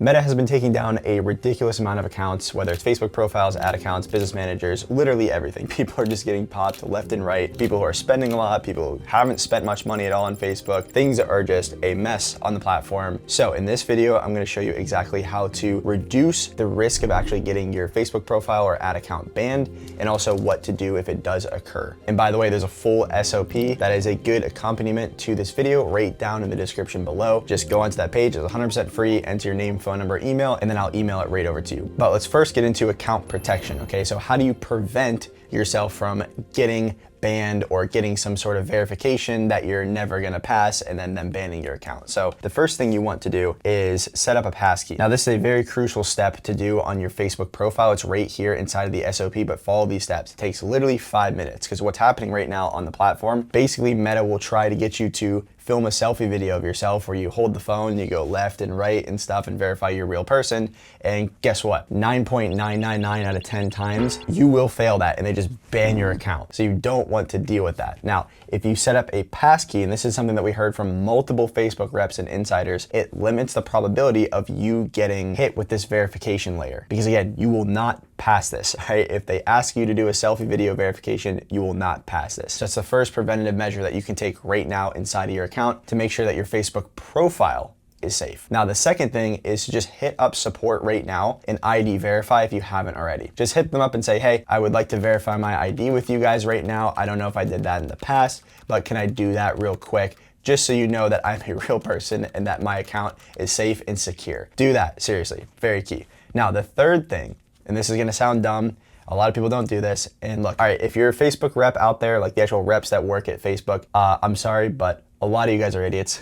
Meta has been taking down a ridiculous amount of accounts, whether it's Facebook profiles, ad accounts, business managers, literally everything. People are just getting popped left and right. People who are spending a lot, people who haven't spent much money at all on Facebook. Things are just a mess on the platform. So in this video, I'm gonna show you exactly how to reduce the risk of actually getting your Facebook profile or ad account banned, and also what to do if it does occur. And by the way, there's a full SOP that is a good accompaniment to this video right down in the description below. Just go onto that page, it's 100% free, enter your name, phone number, email, and then I'll email it right over to you. But let's first get into account protection, okay? So how do you prevent yourself from getting banned or getting some sort of verification that you're never gonna pass and then them banning your account? So the first thing you want to do is set up a passkey. Now this is a very crucial step to do on your Facebook profile. It's right here inside of the SOP, but follow these steps. It takes literally 5 minutes, because what's happening right now on the platform, basically Meta will try to get you to film a selfie video of yourself where you hold the phone, you go left and right and stuff and verify you're a real person. And guess what? 9.999 out of 10 times, you will fail that and they just ban your account. So you don't want to deal with that. Now, if you set up a passkey, and this is something that we heard from multiple Facebook reps and insiders, it limits the probability of you getting hit with this verification layer. Because again, you will not pass this, right? If they ask you to do a selfie video verification, you will not pass this. So that's the first preventative measure that you can take right now inside of your account to make sure that your Facebook profile is safe. Now, the second thing is to just hit up support right now and ID verify if you haven't already. Just hit them up and say, hey, I would like to verify my ID with you guys right now. I don't know if I did that in the past, but can I do that real quick? Just so you know that I'm a real person and that my account is safe and secure. Do that, seriously, very key. Now, the third thing, and this is gonna sound dumb, a lot of people don't do this. And look, all right, if you're a Facebook rep out there, like the actual reps that work at Facebook, I'm sorry, but a lot of you guys are idiots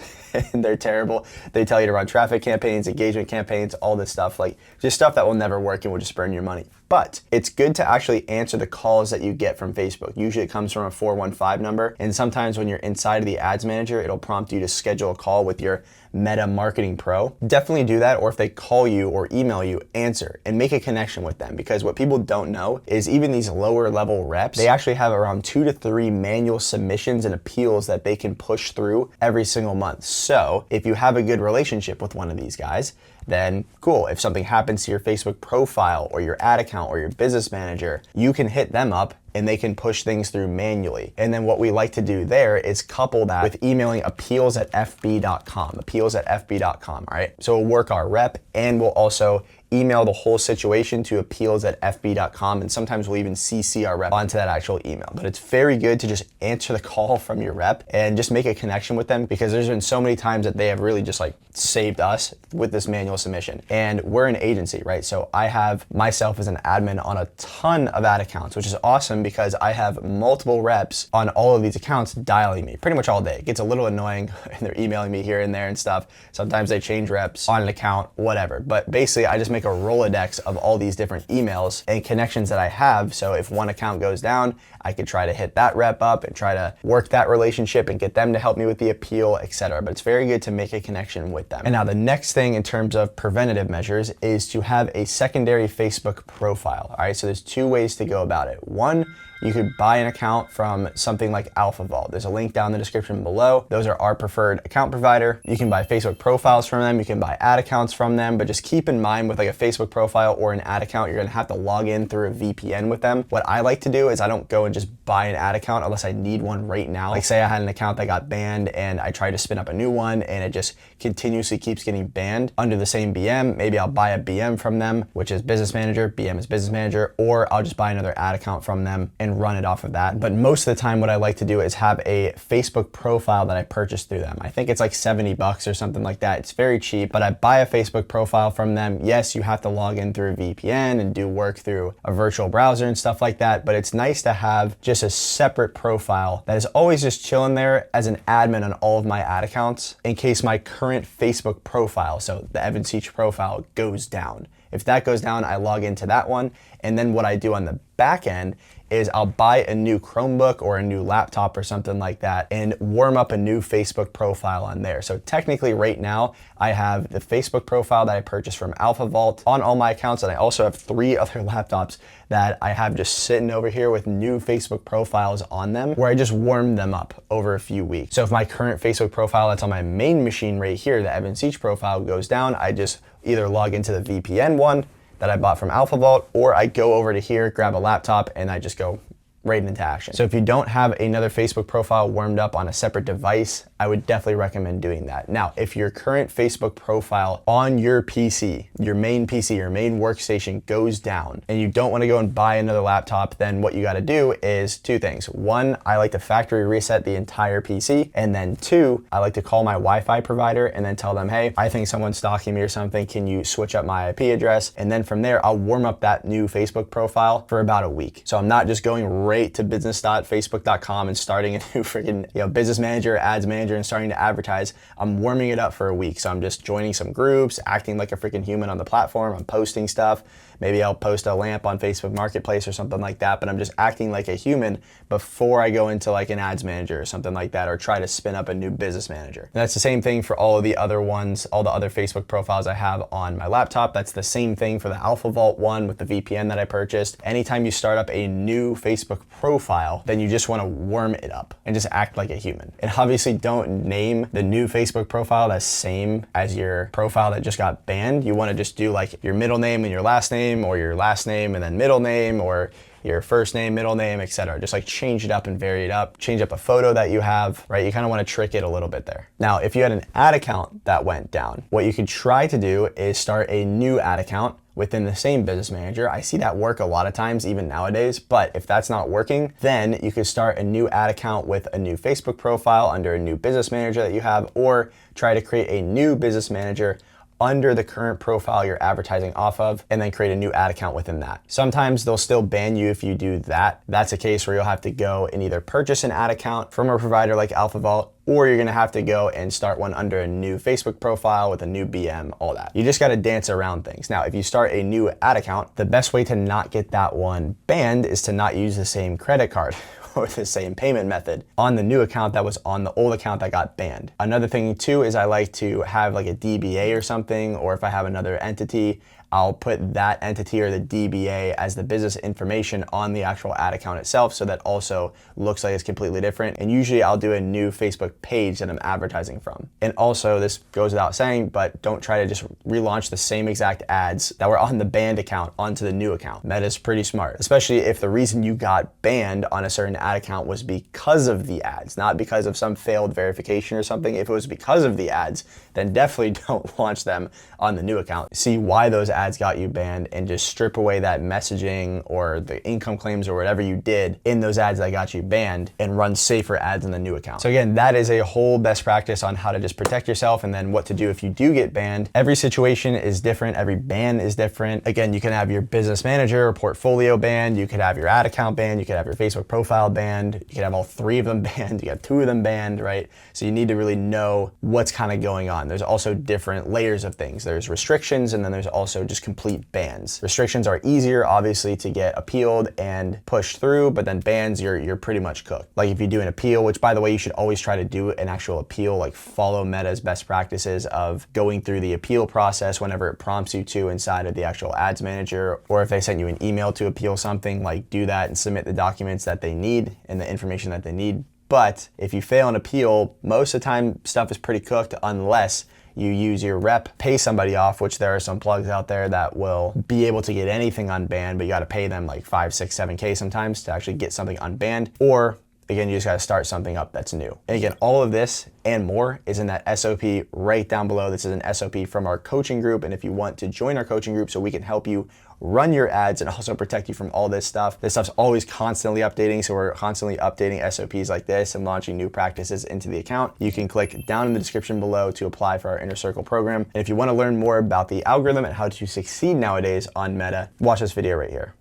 and they're terrible. They tell you to run traffic campaigns, engagement campaigns, all this stuff, like just stuff that will never work and will just burn your money. But it's good to actually answer the calls that you get from Facebook. Usually it comes from a 415 number. And sometimes when you're inside of the ads manager, it'll prompt you to schedule a call with your Meta Marketing Pro. Definitely do that. Or if they call you or email you, answer and make a connection with them. Because what people don't know is even these lower level reps, they actually have around 2 to 3 manual submissions and appeals that they can push through every single month. So if you have a good relationship with one of these guys, then cool. If something happens to your Facebook profile or your ad account or your business manager, you can hit them up and they can push things through manually. And then what we like to do there is couple that with emailing appeals@fb.com, appeals@fb.com, all right? So we'll work our rep and we'll also email the whole situation to appeals@fb.com, and sometimes we'll even CC our rep onto that actual email. But it's very good to just answer the call from your rep and just make a connection with them, because there's been so many times that they have really just like saved us with this manual submission. And we're an agency, right? So I have myself as an admin on a ton of ad accounts, which is awesome because I have multiple reps on all of these accounts dialing me pretty much all day. It gets a little annoying and they're emailing me here and there and stuff. Sometimes they change reps on an account, whatever. But basically I just make a Rolodex of all these different emails and connections that I have. So if one account goes down, I could try to hit that rep up and try to work that relationship and get them to help me with the appeal, etc. But it's very good to make a connection with them. And now the next thing in terms of preventative measures is to have a secondary Facebook profile. All right, so there's 2 ways to go about it. One, you could buy an account from something like Alpha Vault. There's a link down in the description below. Those are our preferred account provider. You can buy Facebook profiles from them. You can buy ad accounts from them, but just keep in mind with like a Facebook profile or an ad account, you're gonna have to log in through a VPN with them. What I like to do is I don't go and just buy an ad account unless I need one right now. Like say I had an account that got banned and I try to spin up a new one and it just continuously keeps getting banned under the same BM. Maybe I'll buy a BM from them, which is business manager, BM is business manager, or I'll just buy another ad account from them and run it off of that. But most of the time what I like to do is have a Facebook profile that I purchased through them. I think it's like $70 or something like that. It's very cheap, but I buy a Facebook profile from them. Yes, you have to log in through a VPN and do work through a virtual browser and stuff like that, but it's nice to have just a separate profile that is always just chilling there as an admin on all of my ad accounts in case my current Facebook profile, so the Evan Seech profile, goes down. If that goes down, I log into that one. And then what I do on the back end is I'll buy a new Chromebook or a new laptop or something like that and warm up a new Facebook profile on there. So technically right now I have the Facebook profile that I purchased from Alpha Vault on all my accounts, and I also have 3 other laptops that I have just sitting over here with new Facebook profiles on them where I just warm them up over a few weeks. So if my current Facebook profile that's on my main machine right here, the Evan Seech profile, goes down, I just either log into the VPN one that I bought from AlphaVault, or I go over to here, grab a laptop, and I just go right into action. So if you don't have another Facebook profile warmed up on a separate device, I would definitely recommend doing that. Now, if your current Facebook profile on your PC, your main workstation goes down and you don't want to go and buy another laptop, then what you got to do is two things. One, I like to factory reset the entire PC. And then two, I like to call my Wi-Fi provider and then tell them, hey, I think someone's stalking me or something. Can you switch up my IP address? And then from there, I'll warm up that new Facebook profile for about a week. So I'm not just going right to business.facebook.com and starting a new freaking business manager, ads manager, and starting to advertise. I'm warming it up for a week. So I'm just joining some groups, acting like a freaking human on the platform. I'm posting stuff. Maybe I'll post a lamp on Facebook Marketplace or something like that, but I'm just acting like a human before I go into like an ads manager or something like that, or try to spin up a new business manager. And that's the same thing for all of the other ones, all the other Facebook profiles I have on my laptop. That's the same thing for the AlphaVault one with the VPN that I purchased. Anytime you start up a new Facebook profile, then you just want to warm it up and just act like a human. And obviously don't name the new Facebook profile the same as your profile that just got banned. You want to just do like your middle name and your last name, or your last name and then middle name, or your first name, middle name, etc. Just like change it up and vary it up. Change up a photo that you have, right? You kind of want to trick it a little bit there. Now, if you had an ad account that went down, what you could try to do is start a new ad account within the same business manager. I see that work a lot of times, even nowadays, but if that's not working, then you could start a new ad account with a new Facebook profile under a new business manager that you have, or try to create a new business manager under the current profile you're advertising off of, and then create a new ad account within that. Sometimes they'll still ban you if you do that. That's a case where you'll have to go and either purchase an ad account from a provider like AlphaVault, or you're gonna have to go and start one under a new Facebook profile with a new BM, all that. You just gotta dance around things. Now, if you start a new ad account, the best way to not get that one banned is to not use the same credit card or the same payment method on the new account that was on the old account that got banned. Another thing too is I like to have like a DBA or something, or if I have another entity, I'll put that entity or the DBA as the business information on the actual ad account itself, so that also looks like it's completely different. And usually I'll do a new Facebook page that I'm advertising from. And also, this goes without saying, but don't try to just relaunch the same exact ads that were on the banned account onto the new account. Meta's pretty smart, especially if the reason you got banned on a certain ad account was because of the ads, not because of some failed verification or something. If it was because of the ads, then definitely don't launch them on the new account. See why those ads got you banned and just strip away that messaging or the income claims or whatever you did in those ads that got you banned, and run safer ads in the new account. So again, that is a whole best practice on how to just protect yourself, and then what to do if you do get banned. Every situation is different. Every ban is different. Again, you can have your business manager or portfolio banned. You could have your ad account banned. You could have your Facebook profile banned. You could have all three of them banned. You have two of them banned, right? So you need to really know what's kind of going on. There's also different layers of things. There's restrictions, and then there's also just complete bans. Restrictions are easier, obviously, to get appealed and pushed through, but then bans, you're pretty much cooked. Like if you do an appeal, which by the way, you should always try to do an actual appeal, like follow Meta's best practices of going through the appeal process whenever it prompts you to inside of the actual ads manager, or if they sent you an email to appeal something, like do that and submit the documents that they need and the information that they need. But if you fail an appeal, most of the time stuff is pretty cooked, unless you use your rep, pay somebody off, which there are some plugs out there that will be able to get anything unbanned, but you got to pay them like 5, 6, 7K sometimes to actually get something unbanned. Or again, you just got to start something up that's new. And again, all of this and more is in that SOP right down below. This is an SOP from our coaching group. And if you want to join our coaching group so we can help you run your ads and also protect you from all this stuff's always constantly updating. So we're constantly updating SOPs like this and launching new practices into the account. You can click down in the description below to apply for our Inner Circle program. And if you want to learn more about the algorithm and how to succeed nowadays on Meta, watch this video right here.